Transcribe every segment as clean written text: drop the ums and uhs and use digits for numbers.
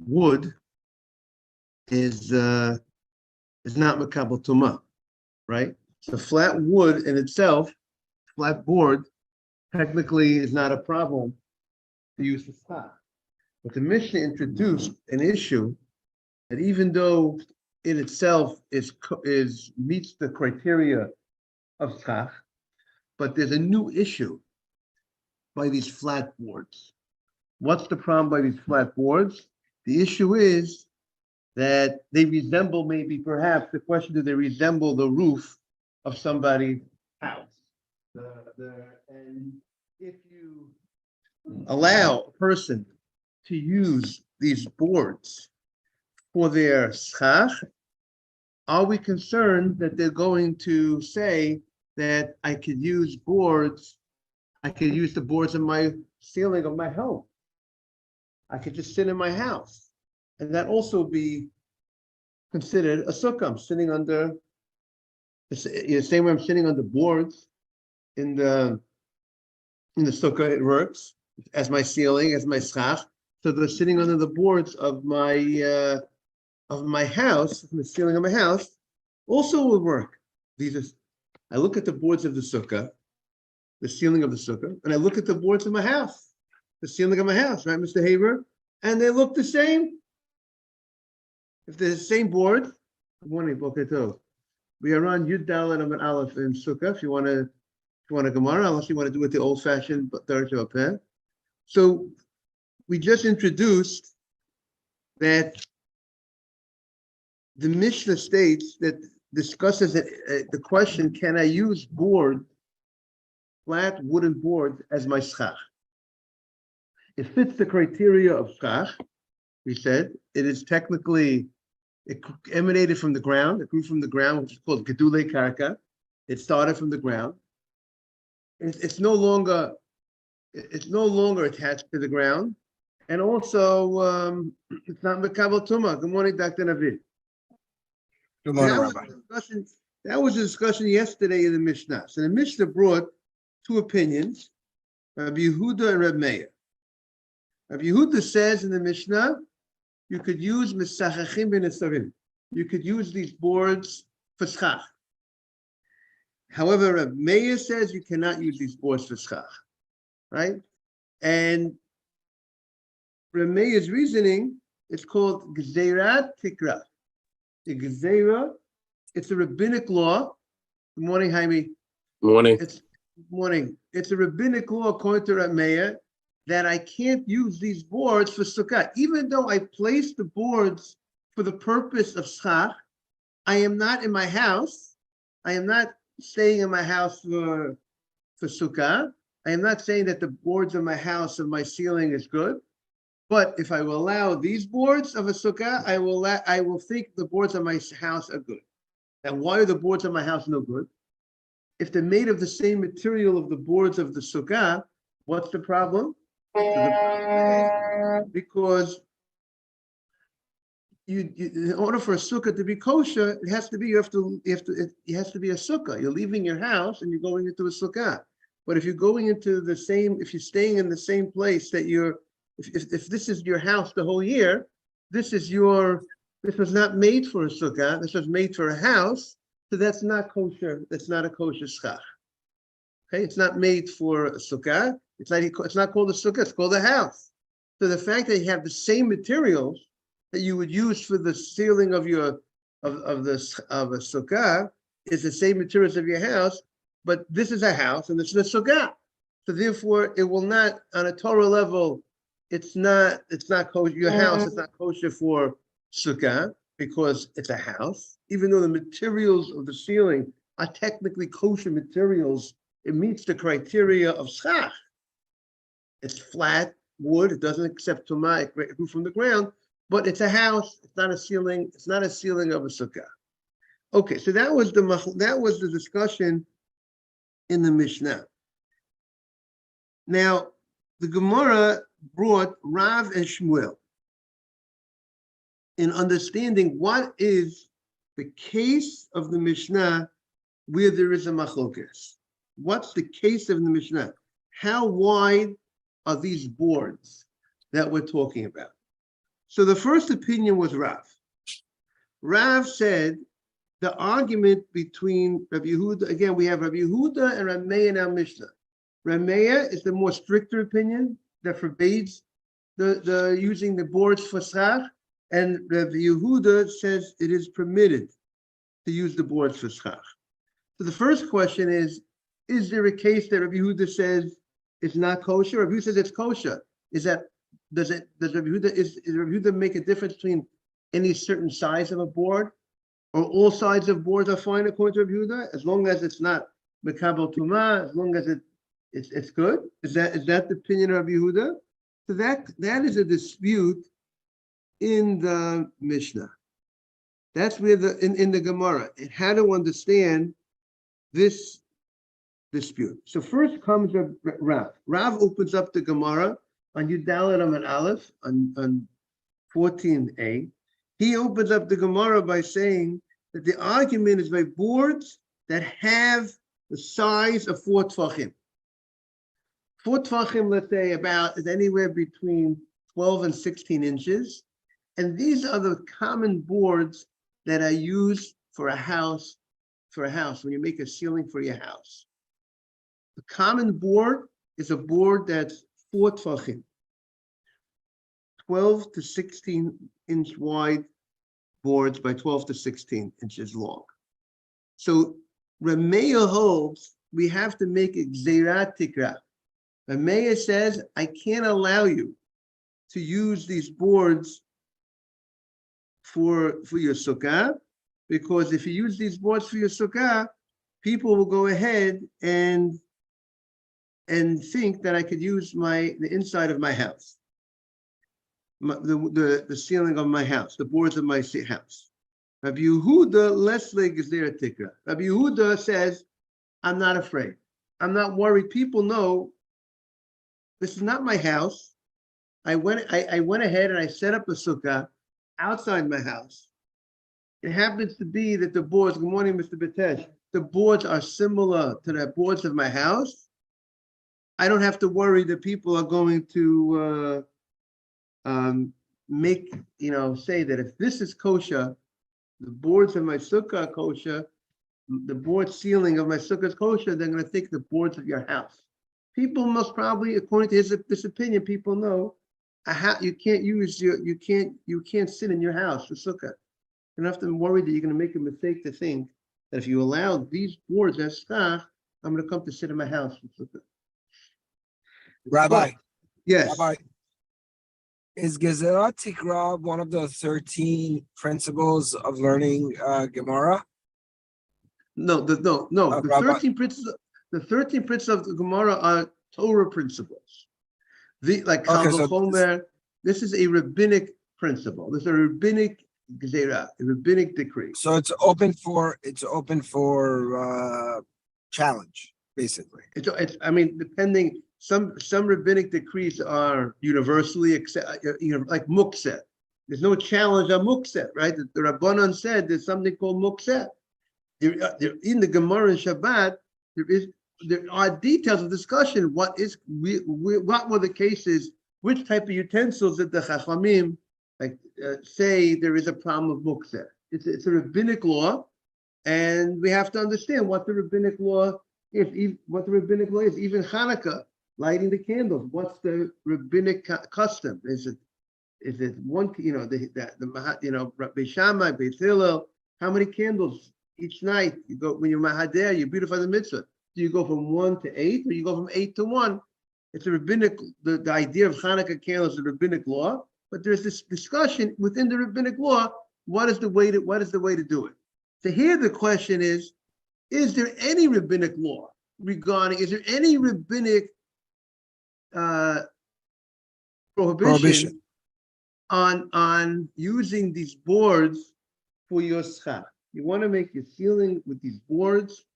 wood is not makabel tuma, right? So flat wood in itself, flat board, technically is not a problem to use for stock. But the Mishnah introduced an issue that even though in itself is meets the criteria of schach, but there's a new issue by these flat boards. What's the problem by these flat boards? The issue is that they resemble, maybe perhaps the question, do they resemble the roof of somebody's house? And if you allow a person to use these boards for their schach, are we concerned that they're going to say that I could use boards, I could use the boards in my ceiling of my home? I could just sit in my house. And that also be considered a sukkah. I'm sitting under, the same way I'm sitting on the boards in the sukkah, it works as my ceiling, as my schach. So they're sitting under the boards of my house, the ceiling of my house, also will work. I look at the boards of the sukkah, the ceiling of the sukkah, and I look at the boards of my house, the ceiling of my house, right, Mr. Haber? And they look the same. If they're the same board, good morning, Boker Tov. We are on Yud Dalet Amud Aleph in Sukkah. If you want to Gemara, unless you want to do it the old-fashioned third Peh. So we just introduced that the Mishnah states that discusses the question: can I use flat wooden boards as my schach? It fits the criteria of schach. We said it is technically, it emanated from the ground, it grew from the ground, which is called gedulei karka. It started from the ground. It's no longer attached to the ground, and also it's not mekabel tuma. Good morning, Dr. Navid. Good morning, Rabbi. That was a discussion yesterday in the Mishnah. So the Mishnah brought two opinions, Rabbi Yehuda and Rabbi Meir. Rabbi Yehuda says in the Mishnah, you could use misachachim b'nesarim. You could use these boards for schach. However, Rabbi Meir says you cannot use these boards for schach, right? And Rabbi Meir's reasoning is called Gzeirat Tikra. The Gezerah, it's a rabbinic law. Good morning, Jaime. Morning. Morning. It's a rabbinic law according to Rabbi Meir that I can't use these boards for sukkah. Even though I placed the boards for the purpose of schach, I am not in my house. I am not staying in my house for sukkah. I am not saying that the boards of my house, of my ceiling is good. But if I will allow these boards of a sukkah, I will think the boards of my house are good. And why are the boards of my house no good? If they're made of the same material of the boards of the sukkah, what's the problem? Because in order for a sukkah to be kosher, it has to be a sukkah. You're leaving your house and you're going into a sukkah. But if you're going into if you're staying in the same place that if this is your house the whole year, this was not made for a sukkah, this was made for a house, so that's not kosher, that's not a kosher schach. Okay, it's not made for a sukkah, it's not called a sukkah, it's called a house. So the fact that you have the same materials that you would use for the ceiling of a sukkah is the same materials of your house, but this is a house and this is a sukkah. So therefore, it will not, on a Torah level, it's not kosher. Your house is not kosher for sukkah because it's a house. Even though the materials of the ceiling are technically kosher materials, it meets the criteria of schach. It's flat wood. It doesn't accept tumah. It grew from the ground, but it's a house. It's not a ceiling. It's not a ceiling of a sukkah. Okay, so that was the discussion in the Mishnah. Now, the Gemara brought Rav and Shmuel in understanding what is the case of the Mishnah where there is a machlokes. What's the case of the Mishnah? How wide are these boards that we're talking about? So the first opinion was Rav. Rav said the argument between Rabbi Yehuda, again, we have Rabbi Yehuda and Rav Meir in our Mishnah. Rav Meir is the more stricter opinion that forbids the using the boards for schach, and Rabbi Yehuda says it is permitted to use the boards for schach. So the first question is there a case that Rabbi Yehuda says it's not kosher? Rabbi Yehuda says it's kosher. Does Rabbi Yehuda make a difference between any certain size of a board, or all sides of boards are fine according to Rabbi Yehuda, as long as it's not mekabel tumah, as long as it's good? Is that the opinion of Rabbi Yehuda? So that is a dispute in the Mishnah. That's where in the Gemara, and how to understand this dispute. So first comes Rav. Rav opens up the Gemara on Yudalad Amud Aleph on 14a. He opens up the Gemara by saying that the argument is by boards that have the size of 4 tfachim. 4 tfachim, let's say, is anywhere between 12 and 16 inches. And these are the common boards that are used for a house, when you make a ceiling for your house. The common board is a board that's 4 tfachim, 12 to 16 inch wide boards by 12 to 16 inches long. So Rameya holds we have to make a gzeirat tikra. Rameya says, I can't allow you to use these boards for your sukkah, because if you use these boards for your sukkah, people will go ahead and think that I could use the inside of my house, the ceiling of my house, the boards of my house. Rabbi Yehuda, less leg is there a tikra. Rabbi Yehuda says, I'm not afraid. I'm not worried. People know this is not my house. I went ahead and I set up a sukkah outside my house. It happens to be that the boards, good morning, Mr. Bitesh, the boards are similar to the boards of my house. I don't have to worry that people are going to say that if this is kosher, the boards of my sukkah are kosher, the board ceiling of my sukkah is kosher, they're going to think the boards of your house. People must probably, according to this opinion, people know you can't sit in your house for sukkah. You don't have to worry that you're going to make a mistake to think that if you allow these boards as schach, I'm going to come to sit in my house for sukkah. Rabbi. Yes. Rabbi, is Gezerat Tikra one of the 13 principles of learning Gemara? No. The Rabbi. 13 principles. The 13 principles of the Gemara are Torah principles. This is a rabbinic principle. This is a rabbinic gzeira, a rabbinic decree. So it's open for challenge, basically. Depending. Some rabbinic decrees are universally accepted, like mukseh. There's no challenge on mukseh, right? The Rabbanan said there's something called mukseh. In the Gemara and Shabbat, there are details of discussion. What were the cases? Which type of utensils did the Chachamim say there is a problem of mukseh? It's a rabbinic law, and we have to understand what the rabbinic law is. What the rabbinic law is. Even Hanukkah, lighting the candles. What's the rabbinic custom? Is it one? Rabbi Shammai, Beit Hillel. How many candles each night? You go when you're mahader, you beautify the mitzvah. Do you go from 1 to 8, or you go from 8 to 1? It's a rabbinic. The idea of Hanukkah candles is a rabbinic law, but there's this discussion within the rabbinic law. What is the way to do it? So here the question is there any rabbinic law regarding? Is there any rabbinic prohibition on using these boards for your schach? You want to make your ceiling with these boards,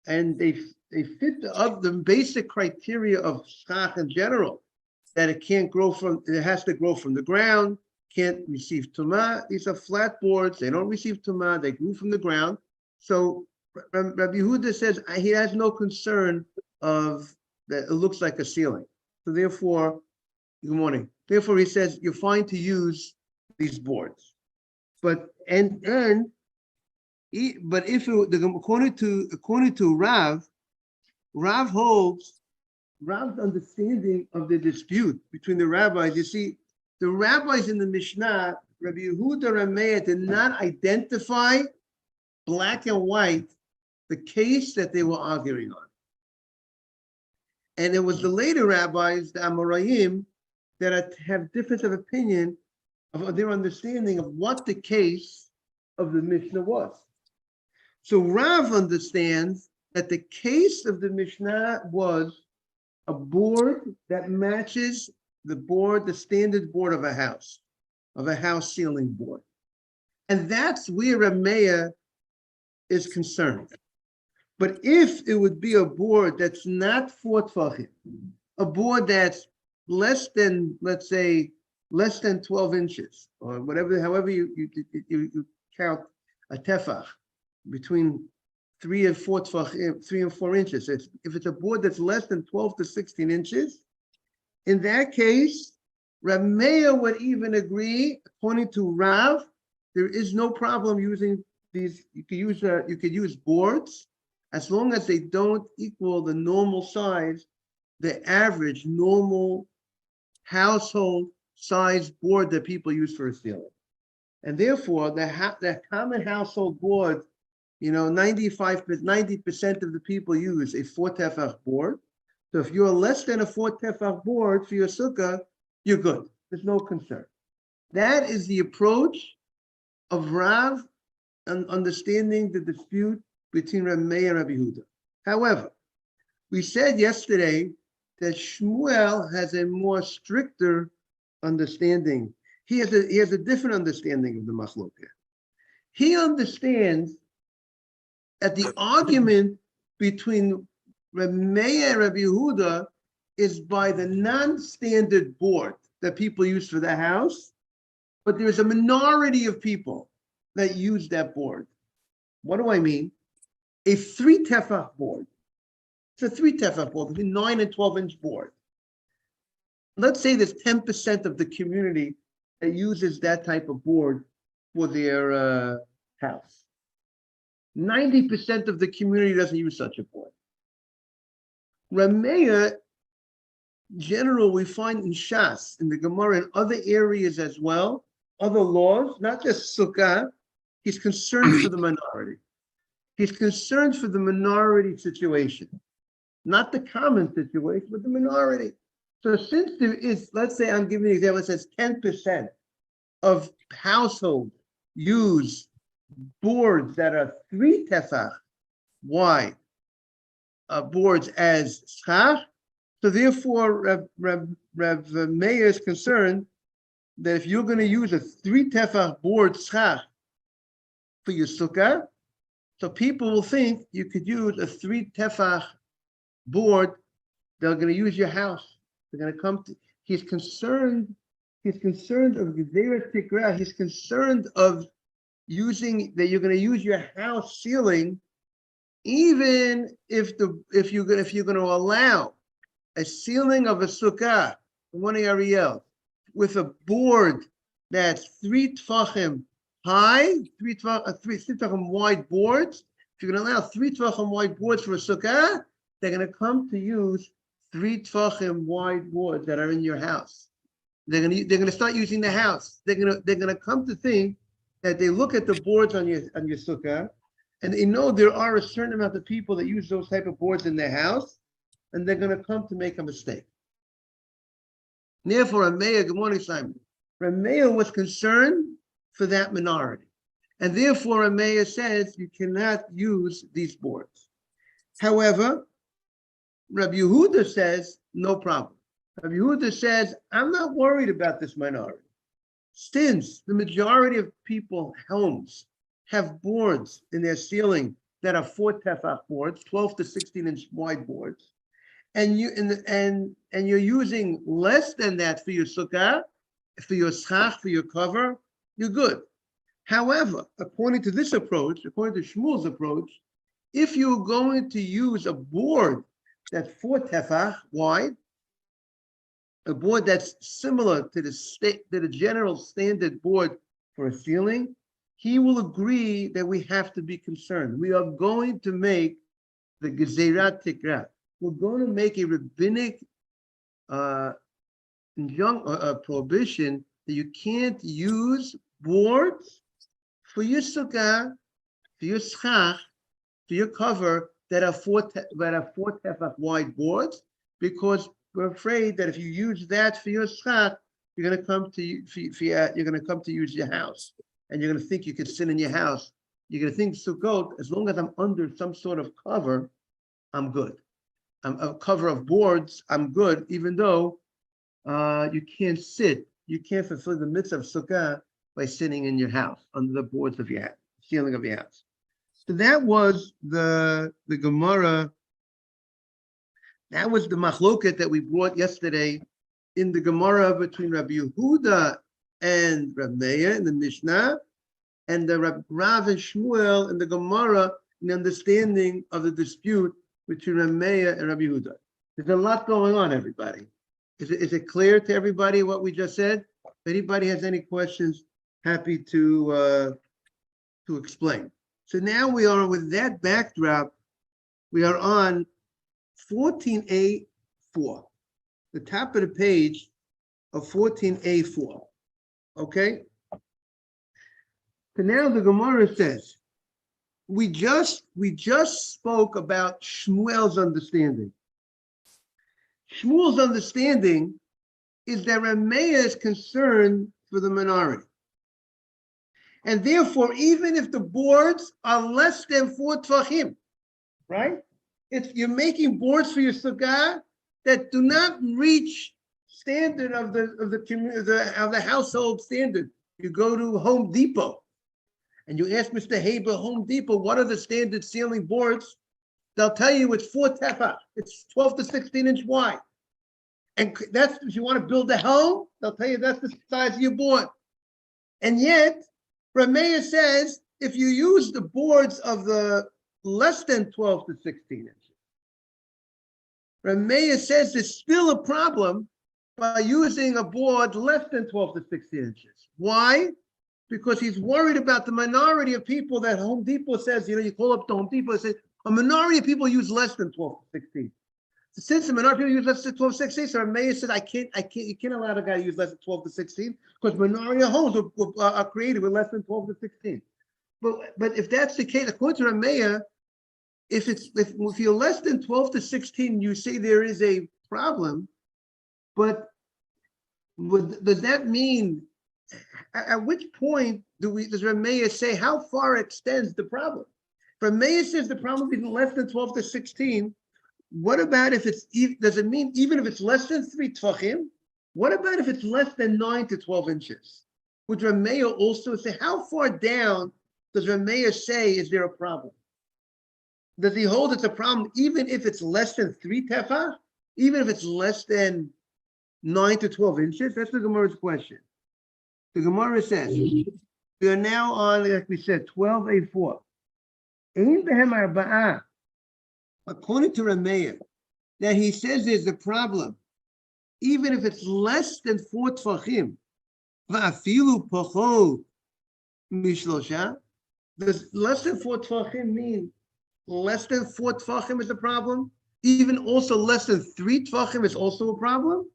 and they fit the basic criteria of schach in general, that it has to grow from the ground, can't receive tumah. These are flat boards, they don't receive tumah, they grew from the ground. So Rabbi Yehuda says he has no concern of that it looks like a ceiling. So therefore, good morning. Therefore, he says you're fine to use these boards. But if according to Rav holds, Rav's understanding of the dispute between the rabbis. You see, the rabbis in the Mishnah, Rabbi Yehuda Rameya, did not identify black and white the case that they were arguing on. And it was the later rabbis, the Amoraim, that have difference of opinion of their understanding of what the case of the Mishnah was. So Rav understands that the case of the Mishnah was a board that matches the standard board of a house ceiling board. And that's where Rameya is concerned. But if it would be a board that's not 4 tefachim, a board that's less than, let's say, less than 12 inches, or whatever, however you count a tefach, between 3 and 4 tefachim, 3 and 4 inches. If it's a board that's less than 12 to 16 inches, in that case, Rameya would even agree, according to Rav, there is no problem using these. You could use boards as long as they don't equal the normal size, the average normal household size board that people use for a ceiling. And therefore, the common household board, 90% of the people use a 4 tefach board. So if you're less than a 4 tefach board for your sukkah, you're good. There's no concern. That is the approach of Rav and understanding the dispute between Rameya and Rabbi Yehuda. However, we said yesterday that Shmuel has a more stricter understanding. He has a different understanding of the machloket. He understands that the argument between Rameya and Rabbi Yehuda is by the non-standard board that people use for the house, but there's a minority of people that use that board. What do I mean? A 3 tefach board. It's a 3 tefach board, between 9 and 12-inch board. Let's say there's 10% of the community that uses that type of board for their house. 90% of the community doesn't use such a board. Rameya, in general, we find in Shas, in the Gemara, and other areas as well, other laws, not just Sukkah, he's concerned for the minority. He's concerned for the minority situation, not the common situation, but the minority. So since there is, let's say I'm giving you an example, it says 10% of households use boards that are 3 tefach wide, boards as schach. So therefore, Rav Meir is concerned that if you're going to use a 3 tefach board schach for your sukkah, so people will think you could use a 3 tefach board. They're going to use your house. They're going to come to. He's concerned of Gezeiras Tikra. He's concerned of using that you're going to use your house ceiling, even if you're going to allow a ceiling of a sukkah, one of Ariel, with a board that's 3 tefachim high, 3 tefachim wide boards. If you're going to allow 3 tefachim wide boards for a sukkah, they're going to come to use 3 tefachim wide boards that are in your house. They're going to start using the house. They're going to come to think that they look at the boards on your sukkah, and they know there are a certain amount of people that use those type of boards in their house, and they're going to come to make a mistake. Therefore, Rameya, good morning, Simon. Rameya was concerned for that minority, and therefore Rameya says you cannot use these boards. However, Rabbi Yehuda says no problem. Rabbi Yehuda says, I'm not worried about this minority. Since the majority of people, homes, have boards in their ceiling that are 4 tefach boards, 12 to 16-inch wide boards, and you're using less than that for your sukkah, for your schach, for your cover, you're good. However, according to this approach, according to Shmuel's approach, if you're going to use a board that's 4 tefach wide, a board that's similar to the general standard board for a ceiling, he will agree that we have to be concerned. We are going to make the Gezerat Tikra. We're going to make a rabbinic prohibition that you can't use boards for your sukkah, for your schach, for your cover that are four tefach wide boards, because we're afraid that if you use that for your schach, you're going to come to you're going to come to use your house, and you're going to think you can sit in your house. You're going to think Sukkot, as long as I'm under some sort of cover, I'm good. I'm a cover of boards, I'm good, even though you can't fulfill the mitzvah of Sukkah by sitting in your house, under the boards of your house, ceiling of your house. So that was the Gemara. That was the machloket that we brought yesterday in the Gemara between Rabbi Yehuda and Rabbi Meir in the Mishnah, and the Rav and Shmuel in the Gemara in the understanding of the dispute between Rabbi Meir and Rabbi Yehuda. There's a lot going on, everybody. Is it clear to everybody what we just said? If anybody has any questions, happy to explain. So now we are, with that backdrop, we are on 14A4, the top of the page of 14A4. Okay? So now the Gemara says, we just spoke about Shmuel's understanding. Shmuel's understanding is that Rameh is concerned for the minority. And therefore, even if the boards are less than 4 tvachim, right? If you're making boards for your sukkah that do not reach standard of the household standard. You go to Home Depot and you ask Mr. Haber, Home Depot, what are the standard ceiling boards? They'll tell you it's 4 tefach. It's 12 to 16 inch wide. And that's, if you want to build a home, they'll tell you that's the size of your board. And yet, Rameh says, if you use the boards of the less than 12 to 16 inches, Rameh says there's still a problem by using a board less than 12 to 16 inches. Why? Because he's worried about the minority of people that Home Depot says, you call up the Home Depot and say, a minority of people use less than 12 to 16. So since the minority of people use less than 12 to 16, so Rameh said, you can't allow the guy to use less than 12 to 16 because minority of homes are created with less than 12 to 16. But if that's the case, according to Rameh, if you're less than 12 to 16, you say there is a problem, but does that mean, at which point does Rameh say how far extends the problem? Rameh says the problem is less than 12 to 16. What about if does it mean even if it's less than 3 tvachim? What about if it's less than 9 to 12 inches? Would Rameh also say, how far down does Rameh say is there a problem? Does he hold it's a problem even if it's less than 3 tefach? Even if it's less than 9 to 12 inches? That's the Gemara's question. The Gemara says, we are now on, like we said, 12A4. According to Rameh, that he says there's a problem, even if it's less than 4 tvachim. Does less than 4 tvachim mean less than 4 tvachim is a problem? Even also less than 3 tvachim is also a problem?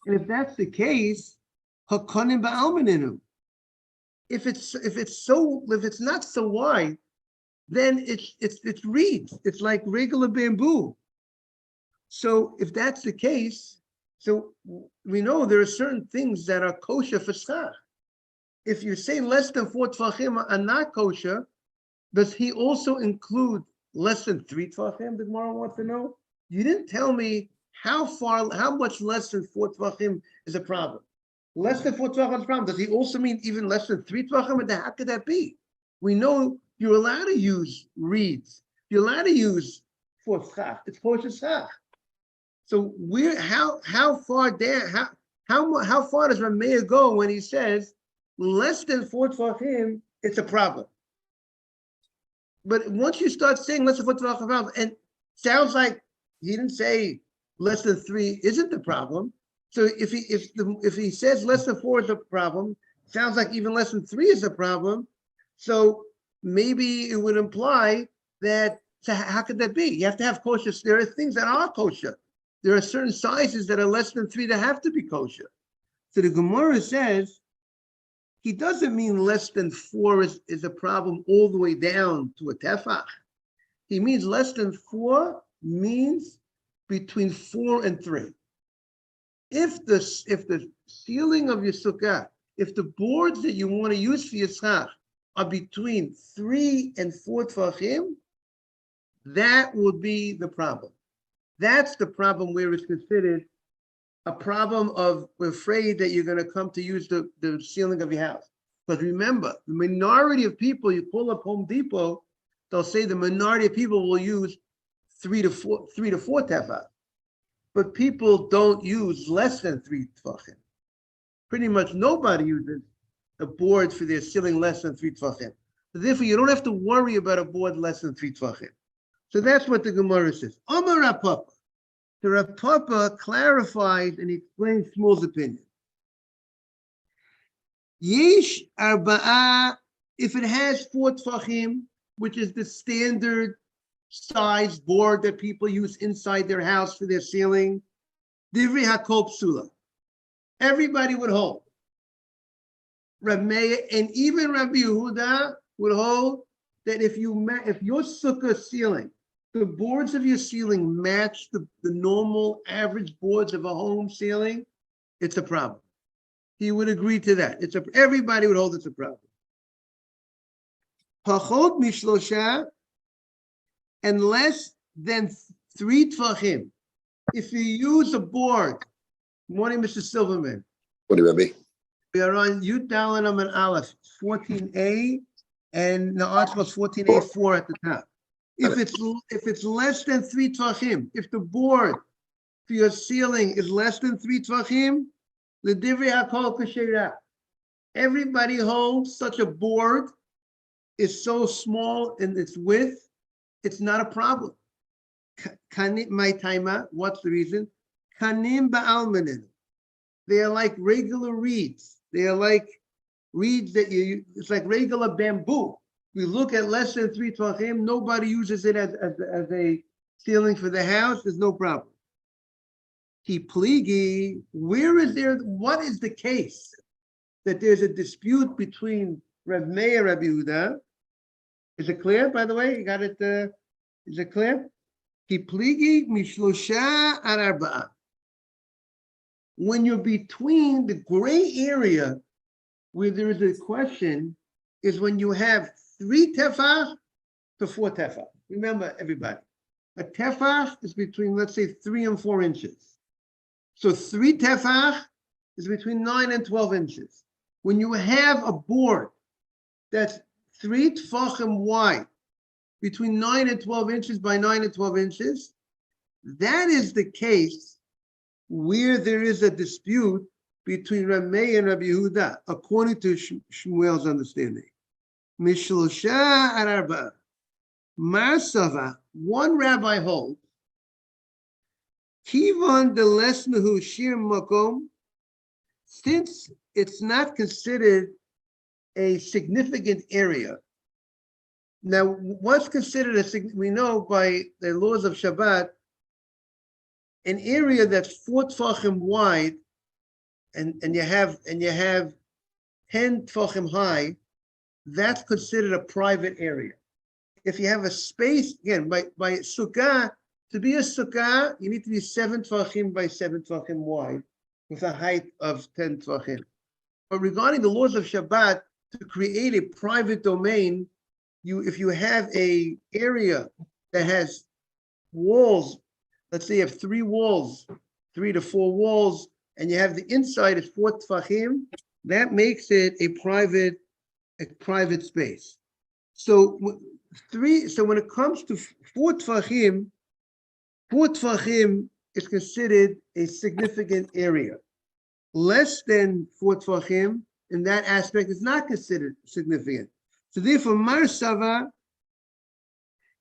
And if that's the case, hakonim ba'almaninu. If it's not so wide, then it's reeds. It's like regular bamboo. So if that's the case, so we know there are certain things that are kosher for schach. If you say less than 4 tvachim are not kosher, does he also include less than 3 tvachim? The Gemara wants to know. You didn't tell me how much less than 4 tvachim is a problem. Less than 4 tvachim is a problem. Does he also mean even less than 3 tvachim? How could that be? We know you're allowed to use reeds. You're allowed to use for schach. It's kosher schach. So how far down? How far does Rameh go when he says less than 4 tvachim, it's a problem? But once you start saying less than 4 tvachim, problem, and sounds like he didn't say less than 3 isn't the problem. So if he says less than 4 is a problem, sounds like even less than 3 is a problem. So maybe it would imply that, so how could that be? You have to have kosher. There are things that are kosher. There are certain sizes that are less than 3 that have to be kosher. So the Gemara says he doesn't mean less than 4 is a problem all the way down to a tefach. He means less than 4 means between 4 and 3. If the ceiling of your sukkah, if the boards that you want to use for your schach are between 3 and 4 tefachim, that would be the problem. That's the problem where it's considered a problem of, we're afraid that you're going to come to use the ceiling of your house. But remember, the minority of people, you call up Home Depot, they'll say the minority of people will use 3 to 4 tefach. But people don't use less than 3 tefachim. Pretty much nobody uses a board for their ceiling less than 3 tefachim. So therefore, you don't have to worry about a board less than 3 tefachim. So that's what the Gemara says. Amar Rav Papa. The Rav Papa clarifies and explains Shmuel's opinion. Yesh arba'a, if it has 4 tefachim, which is the standard size board that people use inside their house for their ceiling, Divri Hakol Psula. Everybody would hold. Rav Meir and even Rabbi Yehuda would hold that if your sukkah ceiling, the boards of your ceiling match the normal average boards of a home ceiling, it's a problem. He would agree to that. Everybody would hold it's a problem. Pachot mishlosha, and less than 3 tefachim. If you use a board, morning, Mr. Silverman. What do you We are on Yud Dalet Amud Aleph 14a, and the article is 14a4 at the top. If it's less than 3 tefachim, if the board for your ceiling is less than 3 tefachim, the divrei hakol kasheira. Everybody holds such a board is so small in its width, it's not a problem. My timer, what's the reason? Kanim ba'almanin. They are like regular reeds. They are like reeds that it's like regular bamboo. We look at less than 3 tefachim, nobody uses it as a ceiling for the house, there's no problem. Ki pligi, what is the case that there's a dispute between Rav Meir and Rabbi Yehuda? Is it clear, by the way? You got it? Is it clear? Ki pligi mishlosha ad arba'a. When you're between the gray area where there is a question is when you have 3 tefach to 4 tefach. Remember, everybody, a tefach is between, let's say, 3 and 4 inches. So 3 tefach is between 9 and 12 inches. When you have a board that's 3 tefachim wide, between 9 and 12 inches by 9 and 12 inches, that is the case where there is a dispute between Rav Meir and Rabbi Yehuda, according to Shmuel's understanding. Mishlosha ad arba'a. Marsava, one rabbi holds, Kivan de lesnahu shir makom, since it's not considered a significant area. Now, what's considered we know by the laws of Shabbat, an area that's 4 tefachim wide, and you have 10 tefachim high, that's considered a private area. If you have a space, again, by Sukkah, to be a Sukkah, you need to be 7 tefachim by 7 tefachim wide, with a height of 10 tefachim. But regarding the laws of Shabbat, to create a private domain, if you have a area that has walls, let's say you have 3 walls, 3 to 4 walls, and you have the inside is 4 tefachim, that makes it a private space. So when it comes to 4 tefachim is considered a significant area. Less than 4 tefachim in that aspect is not considered significant. So therefore, Mar Sava,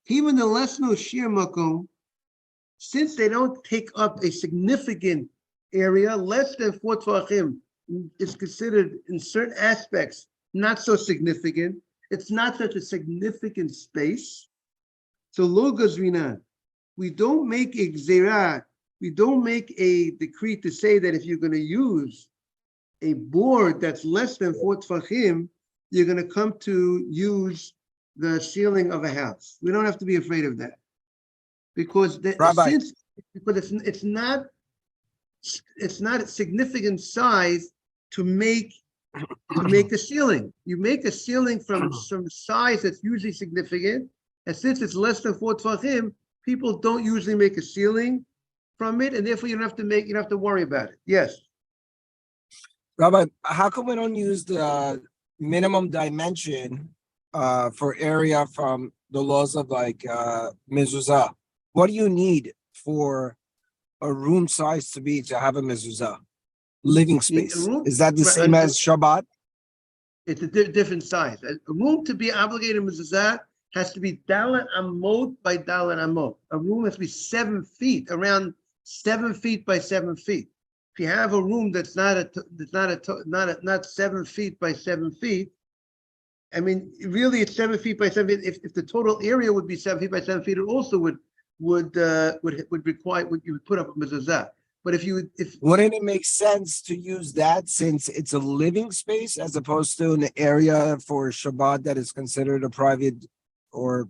even the lesno shir makom, since they don't take up a significant area, less than 4 tvachim is considered in certain aspects not so significant. It's not such a significant space. So lo gazrinan, we don't make a gzerah, we don't make a decree to say that if you're going to use a board that's less than 4 tvachim, you're going to come to use the ceiling of a house. We don't have to be afraid of that, because Rabbi. because it's not a significant size to make a ceiling. You make a ceiling from some size that's usually significant, and since it's less than 4 tvachim, people don't usually make a ceiling from it, and therefore you don't have to worry about it. Yes. Rabbi, how come we don't use the minimum dimension for area from the laws of like mezuzah? What do you need for a room size to have a mezuzah? Living space. Is that the same as Shabbat? It's a different size. A room to be obligated mezuzah has to be dalet amot by dalet amot. A room has to be 7 feet, around 7 feet by 7 feet. If you have a room that's not 7 feet by 7 feet, I mean, really, it's 7 feet by 7 feet. If the total area would be 7 feet by 7 feet, it also would require you would put up a mezuzah. But if wouldn't it make sense to use that, since it's a living space as opposed to an area for Shabbat that is considered a private or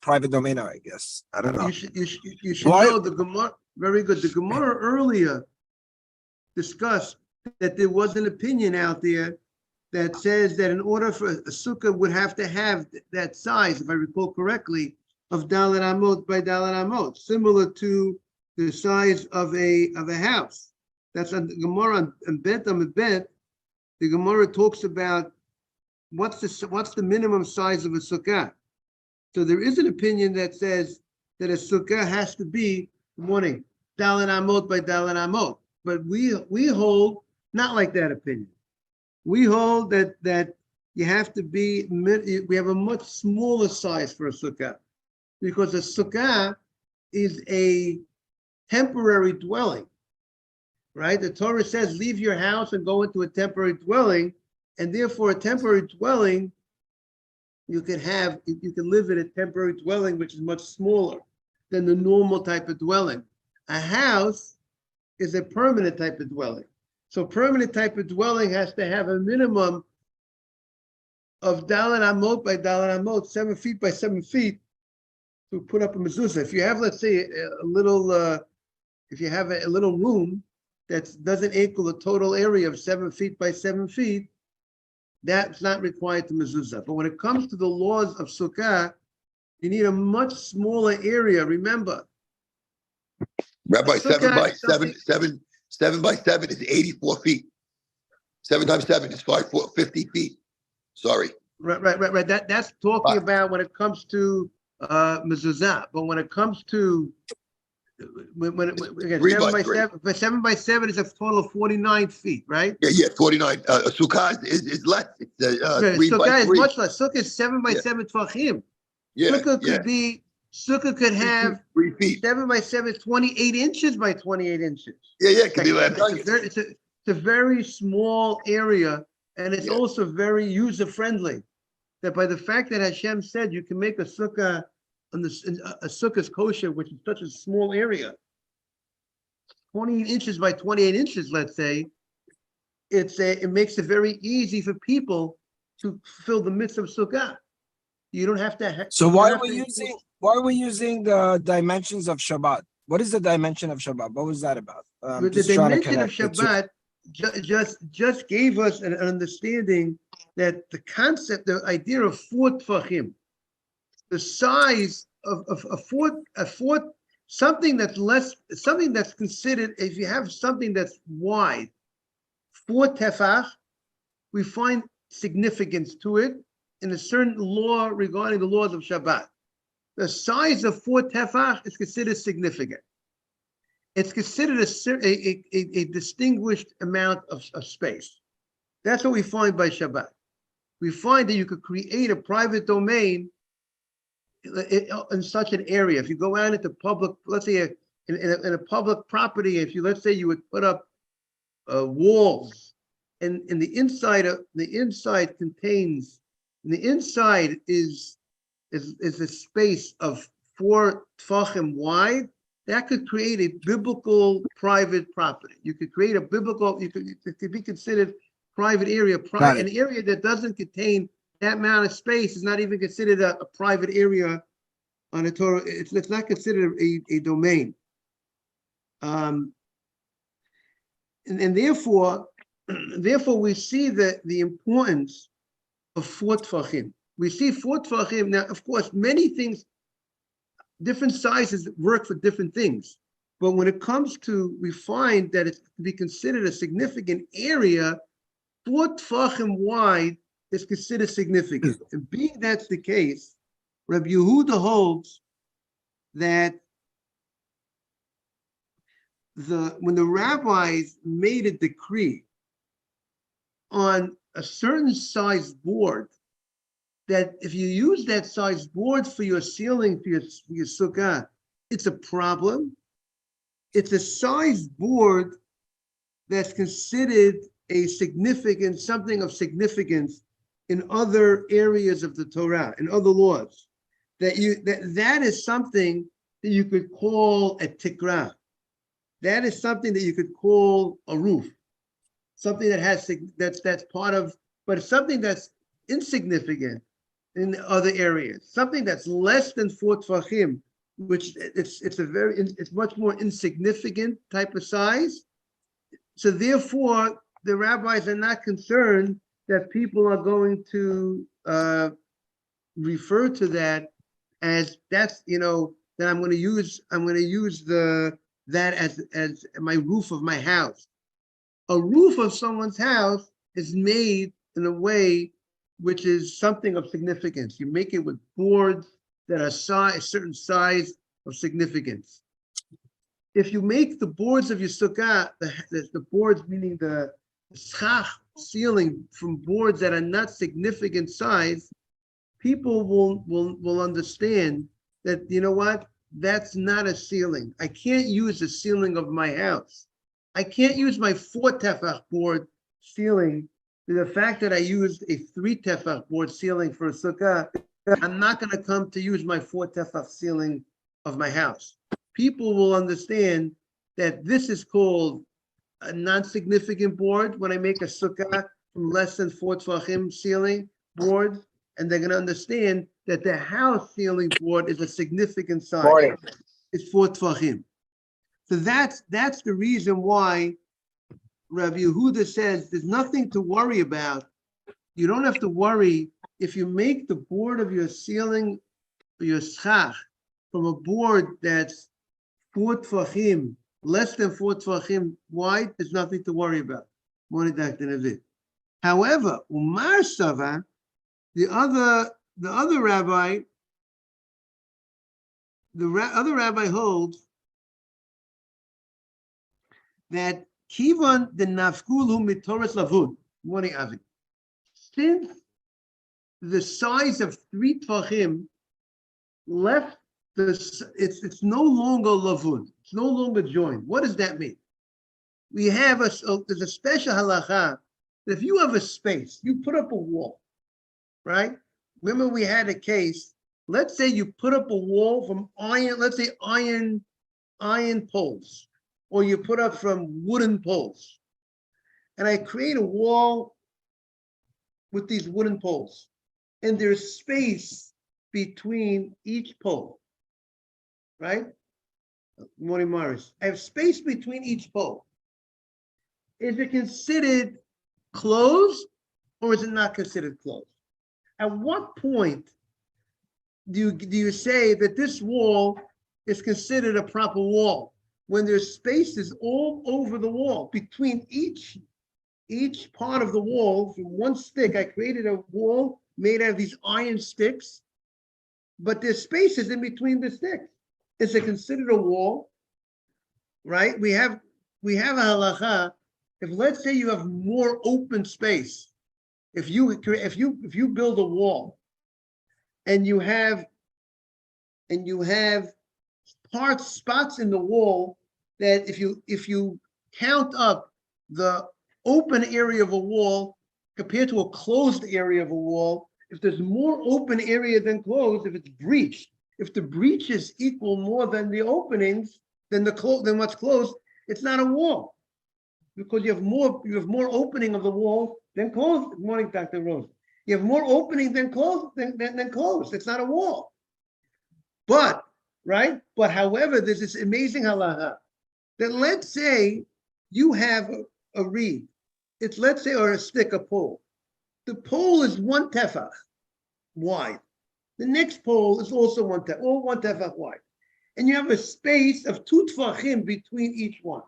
private domain? I guess I don't know. You should know the Gemara. Very good. The Gemara earlier discussed that there was an opinion out there that says that in order for a sukkah would have to have that size, if I recall correctly, of dalet amot by dalet amot, similar to the size of a house. That's on the Gemara on Bet Amid Bet. The Gemara talks about what's the minimum size of a sukkah. So there is an opinion that says that a sukkah has to be dalet amot by dalet amot. But we hold not like that opinion. We hold that you have to be. We have a much smaller size for a sukkah, because a sukkah is a temporary dwelling, right? The Torah says, leave your house and go into a temporary dwelling, and therefore a temporary dwelling, you can live in a temporary dwelling which is much smaller than the normal type of dwelling. A house is a permanent type of dwelling. So permanent type of dwelling has to have a minimum of dalet amot by dalet amot, 7 feet by 7 feet, to put up a mezuzah. If you have, let's say, a little room that doesn't equal a total area of 7 feet by 7 feet, that's not required to mezuzah. But when it comes to the laws of Sukkah, you need a much smaller area. Remember, Rabbi, Sukkah 7 by 7 is 84 feet. 7 times 7 is 50 feet. Sorry. Right. That's talking about when it comes to mezuzah. But when it comes to again, 7 by 7 is a total of 49 feet, right? Yeah, 49. Sukkah is less. It's 3 Sukkah by 3. is much less. Sukkah is 7 by 7 tvachim. Sukkah could have 3 feet. 7 by 7 is 28 inches by 28 inches. Yeah, it can be less. It's a very small area, and it's also very user-friendly. That by the fact that Hashem said you can make a sukkah, a sukkah's kosher, which is such a small area, 28 inches by 28 inches, let's say, it makes it very easy for people to fulfill the mitzvah of sukkah. You don't have to. So why are we using the dimensions of Shabbat? What is the dimension of Shabbat? What was that about? The dimension of Shabbat just gave us an understanding that the concept, the idea of 4 tvachim, the size of a foot, something that's considered, if you have something that's wide, 4 tefach, we find significance to it in a certain law regarding the laws of Shabbat. The size of 4 tefach is considered significant. It's considered a distinguished amount of space. That's what we find by Shabbat. We find that you could create a private domain in such an area. If you go out into public, let's say in a public property, if you, let's say you would put up walls, and the inside contains, and the inside is a space of 4 tfachim wide, that could create a biblical private property. You could create a biblical, it could be considered private area. An area that doesn't contain that amount of space is not even considered a private area on a Torah. It's not considered a domain. And therefore we see the importance of 4 tfachim. We see 4 tfachim. Now, of course, many things, different sizes work for different things. But when it comes to, we find that it's to be considered a significant area, 4 tfachim wide is considered significant. And being that's the case, Rabbi Yehuda holds that when the rabbis made a decree on a certain size board, that if you use that size board for your ceiling, for your sukkah, it's a problem. It's a size board that's considered something of significance in other areas of the Torah, in other laws. That is something that you could call a tikra. That is something that you could call a roof. Something that's part of, but it's something that's insignificant in other areas. Something that's less than 4 tfachim, which it's much more insignificant type of size. So therefore, the rabbis are not concerned that people are going to refer to that as that I'm going to use that as my roof of my house. A roof of someone's house is made in a way which is something of significance. You make it with boards that are a certain size of significance. If you make the boards of your sukkah, the boards meaning the schach ceiling, from boards that are not significant size, people will understand that, you know what, that's not a ceiling. I can't use the ceiling of my house. I can't use my 4 tefach board ceiling. The fact that I used a 3 tefach board ceiling for a sukkah, I'm not going to come to use my 4 tefach ceiling of my house. People will understand that this is called a non-significant board when I make a sukkah from less than 4 tefachim ceiling board, and they're going to understand that the house ceiling board is a significant size. It's 4 tefachim. So that's the reason why Rabbi Yehuda says there's nothing to worry about. You don't have to worry if you make the board of your ceiling, your schach, from a board that's 4 tefachim, less than 4 tefachim wide. There's nothing to worry about. However, Umar Sava, the other rabbi holds that Kivan the Nafkulu Mitoras Lavun. Morning, Avi. Since the size of 3 tefachim left, it's no longer lavun. It's no longer joined. What does that mean? There's a special halacha that if you have a space, you put up a wall, right? Remember we had a case. Let's say you put up a wall from iron. Let's say iron poles, or you put up from wooden poles. And I create a wall with these wooden poles, and there's space between each pole, right? Good morning, Morris. I have space between each pole. Is it considered closed, or is it not considered closed? At what point do you say that this wall is considered a proper wall? When there's spaces all over the wall between each part of the wall. From one stick, I created a wall made out of these iron sticks, but there's spaces in between the sticks. Is it considered a wall? Right? We have a halacha. If let's say you have more open space, if you build a wall and you have spots in the wall that if you count up the open area of a wall compared to a closed area of a wall, if there's more open area than closed, if it's breached, if the breaches equal more than the openings, than what's closed, it's not a wall. Because you have more opening of the wall than closed. Good morning, Dr. Rose. You have more opening than closed than closed. It's not a wall. But, right? But however, there's this amazing halacha that let's say you have a reed. It's, let's say, or a stick, a pole. The pole is 1 tefach wide. The next pole is also 1 tefach wide. And you have a space of 2 tefachim between each one.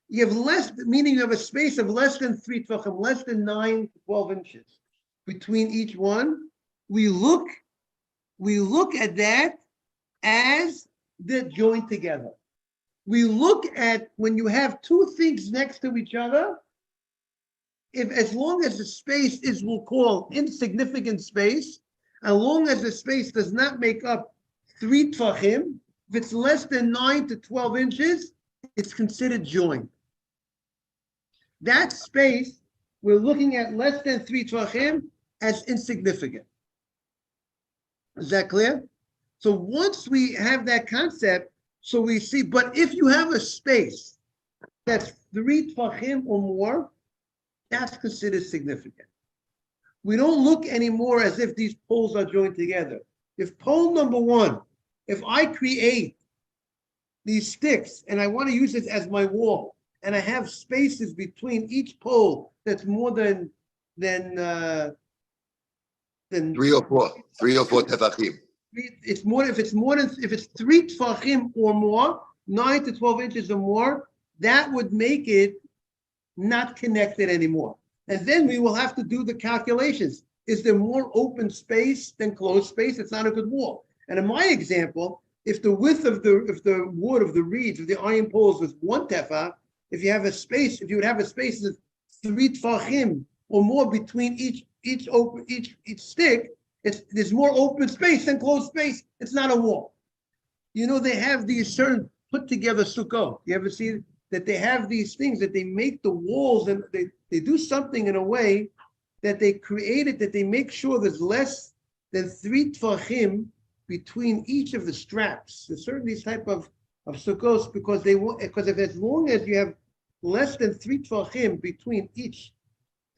You have less, meaning you have a space of less than 3 tefachim, less than 9 to 12 inches between each one. We look at that as they're joined together. We look at when you have 2 things next to each other, if as long as the space is, we'll call insignificant space, as long as the space does not make up 3 tefachim, if it's less than 9 to 12 inches, it's considered joined. That space, we're looking at less than 3 tefachim as insignificant. Is that clear? So once we have that concept, so we see, but if you have a space that's 3 tefachim or more, that's considered significant. We don't look anymore as if these poles are joined together. If pole number 1, if I create these sticks and I want to use it as my wall, and I have spaces between each pole that's more than 3 or 4 tefachim. It's more if it's 3 tefachim or more, 9 to 12 inches or more, that would make it not connected anymore. And then we will have to do the calculations. Is there more open space than closed space? It's not a good wall. And in my example, if the width of the wood of the reeds of the iron poles was 1 tefach, if you would have a space of 3 tefachim or more between each stick, there's more open space than closed space. It's not a wall. You know, they have these certain put together sukkah. You ever see that they have these things that they make the walls, and they do something in a way that they created, that they make sure there's less than 3 tefachim between each of the straps. There's certain these type of sukkahs because if as long as you have less than 3 tefachim between each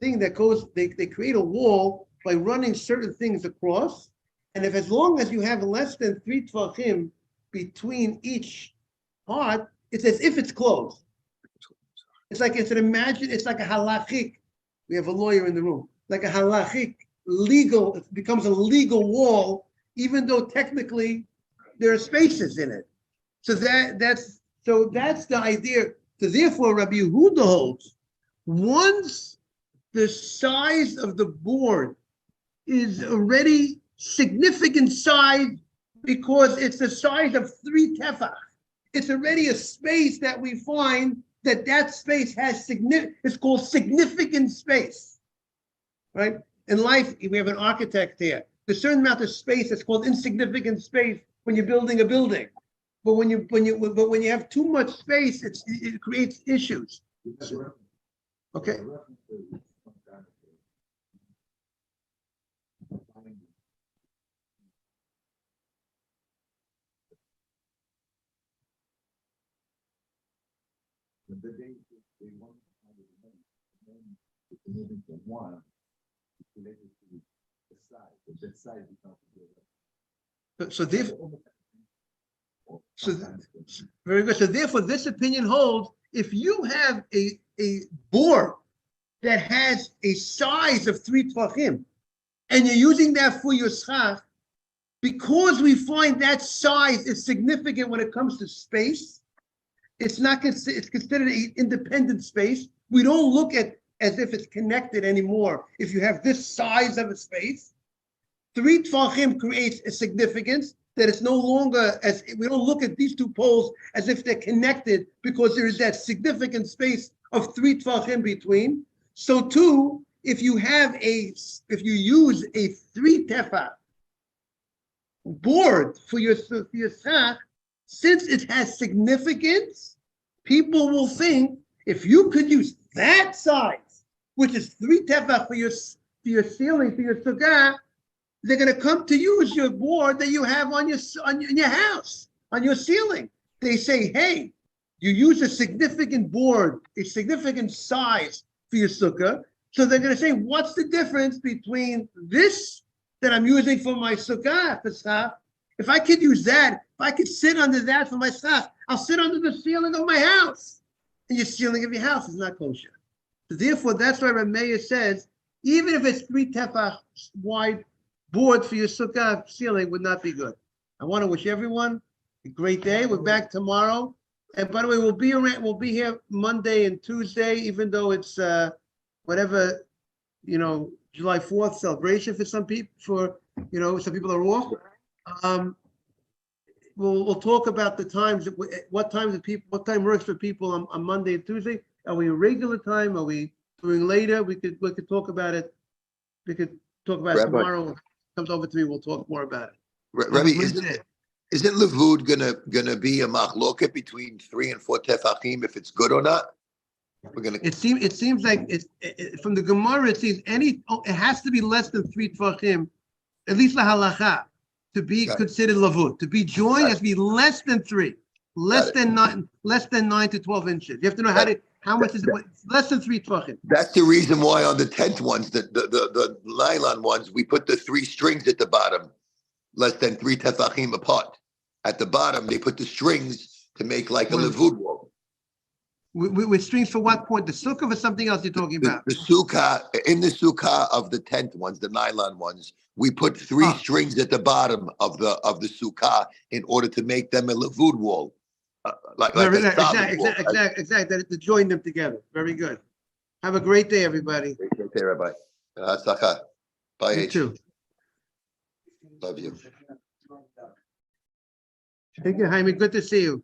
thing that goes, they create a wall by running certain things across. And if as long as you have less than 3 tefachim between each part, it's as if it's closed. It's like a halachic. We have a lawyer in the room. Like a halachic legal, it becomes a legal wall, even though technically there are spaces in it. So that's the idea. So therefore, Rabbi Yehuda holds, once the size of the board is already significant size because it's the size of 3 tefach. It's already a space that we find that space has it's called significant space, right? In life, we have an architect here. There's a certain amount of space that's called insignificant space when you're building a building. But when you have too much space, it creates issues. Okay. So very good. So therefore, this opinion holds, if you have a board that has a size of 3 tefachim, and you're using that for your schach, because we find that size is significant when it comes to space, it's considered an independent space. We don't look at as if it's connected anymore. If you have this size of a space, 3 tefachim creates a significance that it's no longer we don't look at these 2 poles as if they're connected because there is that significant space of 3 tefachim between. So too, if you use a 3 tefach board for your schach, since it has significance, people will think if you could use that size, which is 3 tefach for your ceiling, for your sukkah, they're going to come to use your board that you have on in your house, on your ceiling. They say, hey, you use a significant board, a significant size for your sukkah. So they're going to say, what's the difference between this that I'm using for my sukkah, if I could use that, if I could sit under that for my schach, I'll sit under the ceiling of my house. And your ceiling of your house is not kosher. So therefore, that's why Rameya says, even if it's 3 tefach wide board for your sukkah ceiling would not be good. I want to wish everyone a great day. We're back tomorrow. And by the way, we'll be here Monday and Tuesday, even though it's whatever, July 4th celebration for some people, some people are off. We'll talk about the times, what time works for people on Monday and Tuesday. Are we a regular time? Are we doing later? We could talk about it. We could talk about it tomorrow. Comes over to me, we'll talk more about it. Rabbi, isn't Levud gonna be a machloket between 3 and 4 tefachim if it's good or not? It seems like from the Gemara. It seems it has to be less than 3 tefachim, at least la halacha, to be considered lavud. To be joined has to be less than 3, less than 9 to 12 inches. You have to know how much is it? Less than 3 tefachim. That's the reason why on the tent ones, the nylon ones, we put the 3 strings at the bottom, less than 3 tefachim apart. At the bottom, they put the strings to make like a levud wall. With strings for what point? The sukkah or something else you're talking about? The sukkah, in the sukkah of the tent ones, the nylon ones, we put 3 strings at the bottom of the sukkah in order to make them a levud wall. Exactly. To join them together. Very good. Have a great day, everybody. Great day, Rabbi. Succah. Bye, You H. too. Love you. Thank you, Jaime. Good to see you.